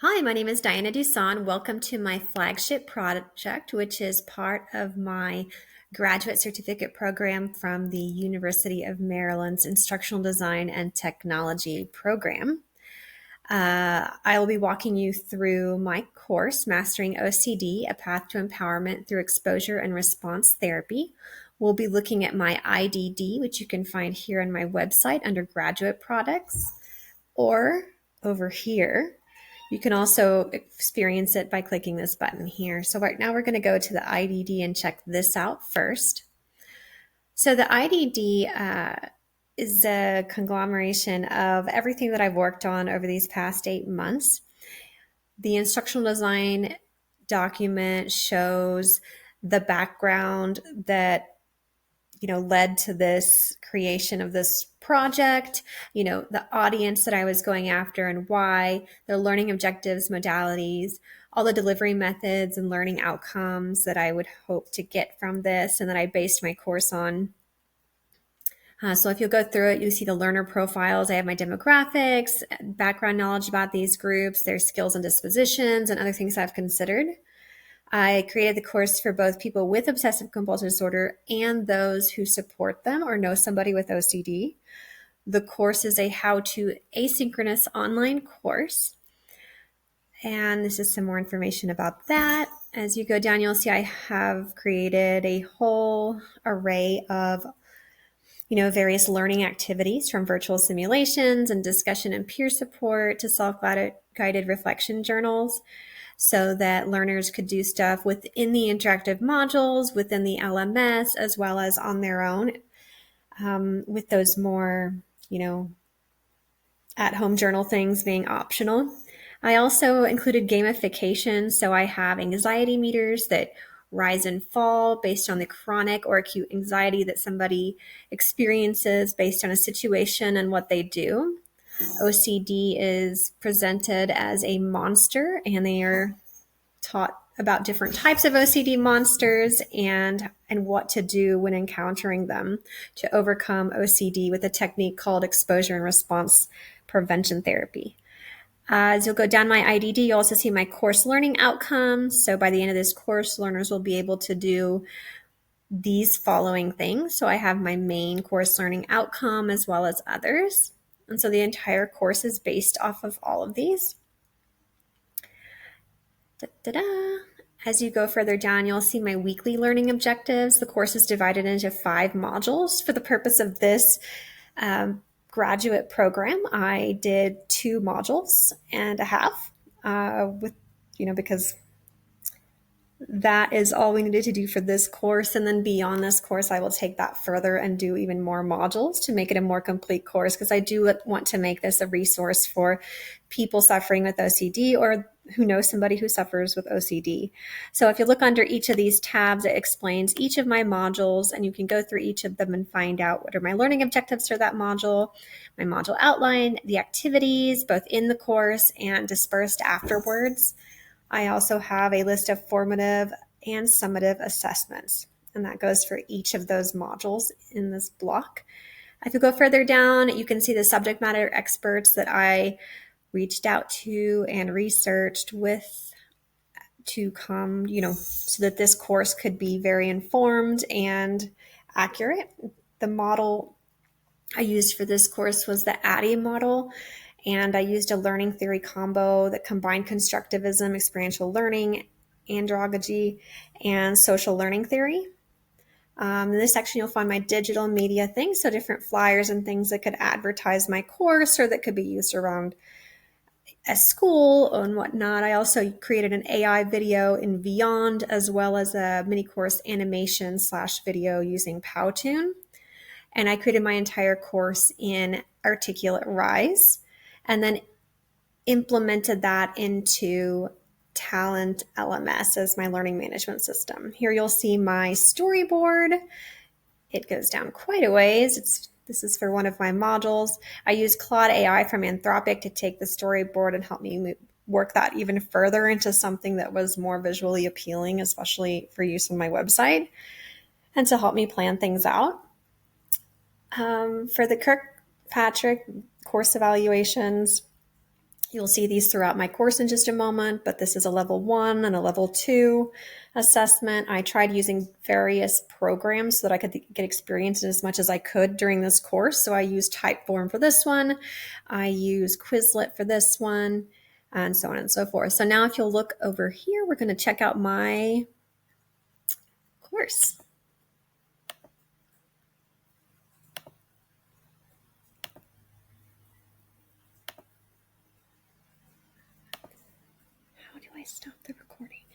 Hi, my name is Diana Dusan. Welcome to my flagship project, which is part of my graduate certificate program from the University of Maryland's Instructional Design and Technology program. I will be walking you through my course, Mastering OCD, A Path to Empowerment Through Exposure and Response Therapy. We'll be looking at my IDD, which you can find here on my website under Graduate Products, or over here. You can also experience it by clicking this button here. So right now we're going to go to the IDD and check this out first. So the IDD is a conglomeration of everything that I've worked on over these past 8 months. The instructional design document shows the background that led to this creation of this project, the audience that I was going after and why, the learning objectives, modalities, all the delivery methods and learning outcomes that I would hope to get from this and that I based my course on. So if you'll go through it, you see the learner profiles. I have my demographics, background knowledge about these groups, their skills and dispositions, and other things I've considered. I created the course for both people with obsessive compulsive disorder and those who support them or know somebody with OCD. The course is a how-to asynchronous online course. And this is some more information about that. As you go down, you'll see I have created a whole array of various learning activities, from virtual simulations and discussion and peer support to self-guided reflection journals, so that learners could do stuff within the interactive modules, within the LMS, as well as on their own, with those more, at-home journal things being optional. I also included gamification, so I have anxiety meters that rise and fall based on the chronic or acute anxiety that somebody experiences based on a situation and what they do. OCD is presented as a monster, and they are taught about different types of OCD monsters and what to do when encountering them to overcome OCD with a technique called exposure and response prevention therapy. As you'll go down my IDD, you'll also see my course learning outcomes. So by the end of this course, learners will be able to do these following things. So I have my main course learning outcome as well as others. And so the entire course is based off of all of these. Da-da-da. As you go further down, you'll see my weekly learning objectives. The course is divided into 5 modules. For the purpose of this graduate program, I did 2 modules and a half because that is all we needed to do for this course. And then beyond this course, I will take that further and do even more modules to make it a more complete course, because I do want to make this a resource for people suffering with OCD or who know somebody who suffers with OCD. So if you look under each of these tabs, it explains each of my modules, and you can go through each of them and find out what are my learning objectives for that module, my module outline, the activities, both in the course and dispersed afterwards. I also have a list of formative and summative assessments, and that goes for each of those modules in this block. If you go further down, you can see the subject matter experts that I reached out to and researched with to come, so that this course could be very informed and accurate. The model I used for this course was the ADDIE model, and I used a learning theory combo that combined constructivism, experiential learning, andragogy, and social learning theory. In this section, you'll find my digital media things, so different flyers and things that could advertise my course or that could be used around a school and whatnot. I also created an AI video in Beyond, as well as a mini course animation / video using Powtoon. And I created my entire course in Articulate Rise, and then implemented that into Talent LMS as my learning management system. Here you'll see my storyboard. It goes down quite a ways. This is for one of my modules. I use Claude AI from Anthropic to take the storyboard and help me work that even further into something that was more visually appealing, especially for use on my website, and to help me plan things out. For the Kirkpatrick course evaluations, You'll see these throughout my course in just a moment, but this is a level 1 and a level 2 assessment. I tried using various programs so that I could get experience as much as I could during this course. So I used Typeform for this one. I use Quizlet for this one, and so on and so forth. So now if you'll look over here, we're going to check out my course. How do I stop the recording?